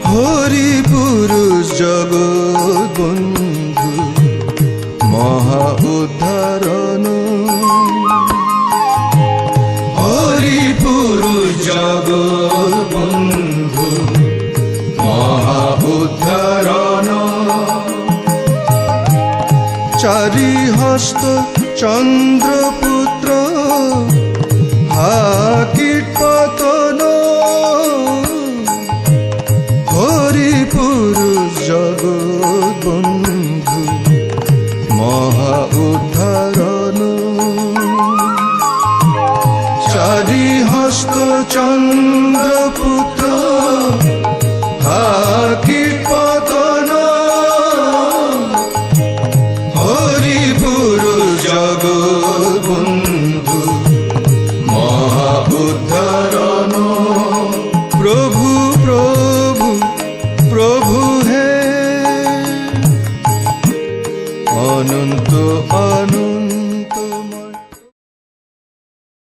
হরি পুরুষ জগৎ বন্ধু মহা উদ্ধারণ, হরি পুরুষ জগৎ বন্ধু মহা উদ্ধারণ। চারি হস্ত চন্দ্রপুত্র হা কীটপতন, হরি পুরুষ জগৎ বন্ধু মহা উদ্ধারণ। চারি হস্ত চন্দ্রপুত্র হা কীটপতন, হরি পুরুষ জগৎ বন্ধু মহা উদ্ধারণ। প্রভু প্রভু প্রভু হে অনন্ত অনন্ত